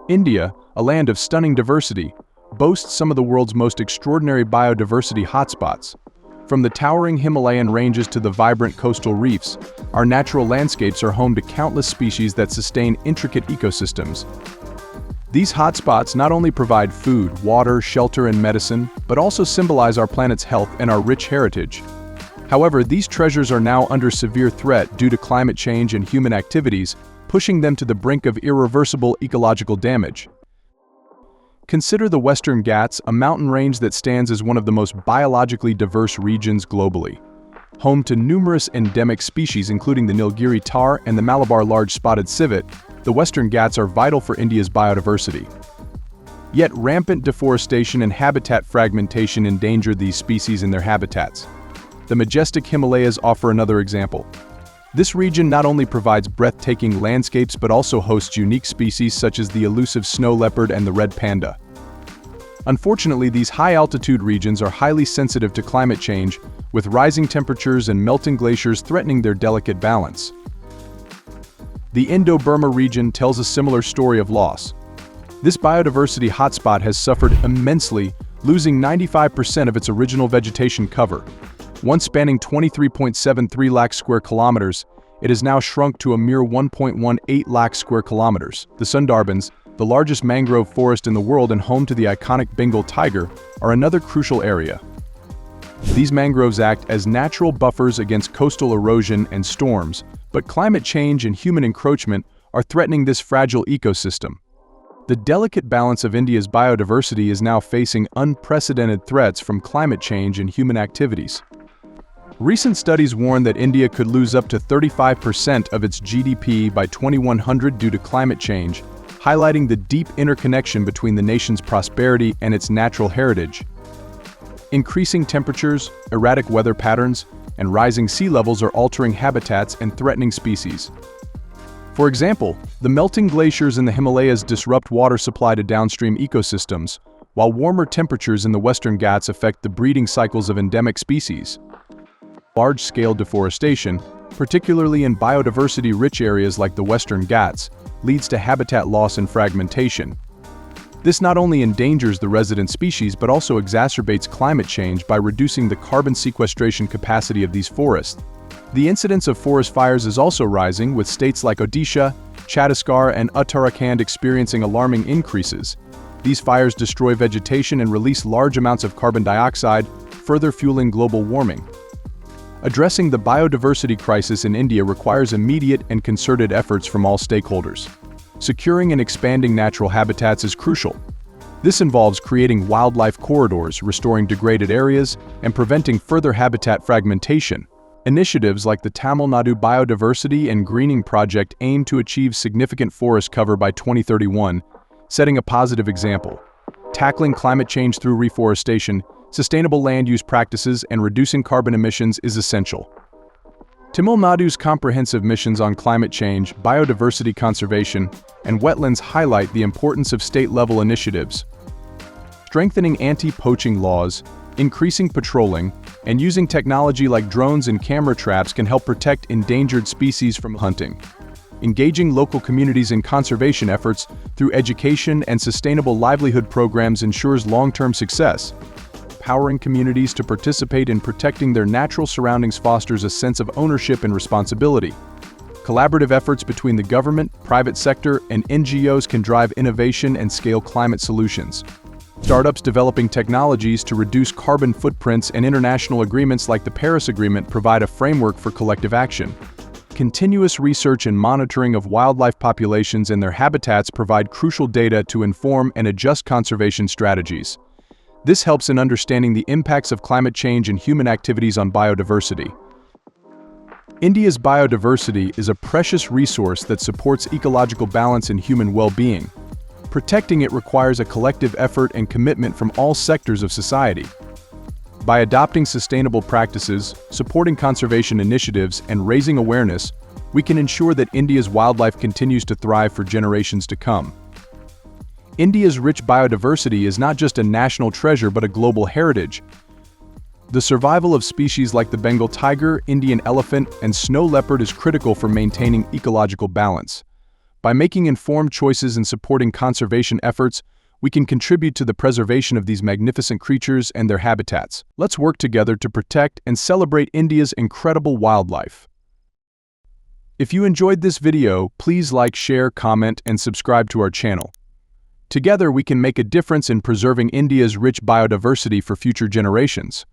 India, a land of stunning diversity, boasts some of the world's most extraordinary biodiversity hotspots. From the towering Himalayan ranges to the vibrant coastal reefs, our natural landscapes are home to countless species that sustain intricate ecosystems. These hotspots not only provide food, water, shelter, and medicine, but also symbolize our planet's health and our rich heritage. However, these treasures are now under severe threat due to climate change and human activities, pushing them to the brink of irreversible ecological damage. Consider the Western Ghats, a mountain range that stands as one of the most biologically diverse regions globally. Home to numerous endemic species including the Nilgiri tahr and the Malabar large-spotted civet, the Western Ghats are vital for India's biodiversity. Yet rampant deforestation and habitat fragmentation endanger these species in their habitats. The majestic Himalayas offer another example. This region not only provides breathtaking landscapes but also hosts unique species such as the elusive snow leopard and the red panda. Unfortunately, these high-altitude regions are highly sensitive to climate change, with rising temperatures and melting glaciers threatening their delicate balance. The Indo-Burma region tells a similar story of loss. This biodiversity hotspot has suffered immensely, losing 95% of its original vegetation cover. Once spanning 23.73 lakh square kilometers, it has now shrunk to a mere 1.18 lakh square kilometers. The Sundarbans, the largest mangrove forest in the world and home to the iconic Bengal tiger, are another crucial area. These mangroves act as natural buffers against coastal erosion and storms, but climate change and human encroachment are threatening this fragile ecosystem. The delicate balance of India's biodiversity is now facing unprecedented threats from climate change and human activities. Recent studies warn that India could lose up to 35% of its GDP by 2100 due to climate change, highlighting the deep interconnection between the nation's prosperity and its natural heritage. Increasing temperatures, erratic weather patterns, and rising sea levels are altering habitats and threatening species. For example, the melting glaciers in the Himalayas disrupt water supply to downstream ecosystems, while warmer temperatures in the Western Ghats affect the breeding cycles of endemic species. Large-scale deforestation, particularly in biodiversity-rich areas like the Western Ghats, leads to habitat loss and fragmentation. This not only endangers the resident species but also exacerbates climate change by reducing the carbon sequestration capacity of these forests. The incidence of forest fires is also rising, with states like Odisha, Chhattisgarh, and Uttarakhand experiencing alarming increases. These fires destroy vegetation and release large amounts of carbon dioxide, further fueling global warming. Addressing the biodiversity crisis in India requires immediate and concerted efforts from all stakeholders. Securing and expanding natural habitats is crucial. This involves creating wildlife corridors, restoring degraded areas, and preventing further habitat fragmentation. Initiatives like the Tamil Nadu Biodiversity and Greening Project aim to achieve significant forest cover by 2031, setting a positive example. Tackling climate change through reforestation, sustainable land use practices, and reducing carbon emissions is essential. Tamil Nadu's comprehensive missions on climate change, biodiversity conservation, and wetlands highlight the importance of state-level initiatives. Strengthening anti-poaching laws, increasing patrolling, and using technology like drones and camera traps can help protect endangered species from hunting. Engaging local communities in conservation efforts through education and sustainable livelihood programs ensures long-term success. Empowering communities to participate in protecting their natural surroundings fosters a sense of ownership and responsibility. Collaborative efforts between the government, private sector, and NGOs can drive innovation and scale climate solutions. Startups developing technologies to reduce carbon footprints and international agreements like the Paris Agreement provide a framework for collective action. Continuous research and monitoring of wildlife populations and their habitats provide crucial data to inform and adjust conservation strategies. This helps in understanding the impacts of climate change and human activities on biodiversity. India's biodiversity is a precious resource that supports ecological balance and human well-being. Protecting it requires a collective effort and commitment from all sectors of society. By adopting sustainable practices, supporting conservation initiatives, and raising awareness, we can ensure that India's wildlife continues to thrive for generations to come. India's rich biodiversity is not just a national treasure but a global heritage. The survival of species like the Bengal tiger, Indian elephant, and snow leopard is critical for maintaining ecological balance. By making informed choices and supporting conservation efforts, we can contribute to the preservation of these magnificent creatures and their habitats. Let's work together to protect and celebrate India's incredible wildlife. If you enjoyed this video, please like, share, comment, and subscribe to our channel. Together, we can make a difference in preserving India's rich biodiversity for future generations.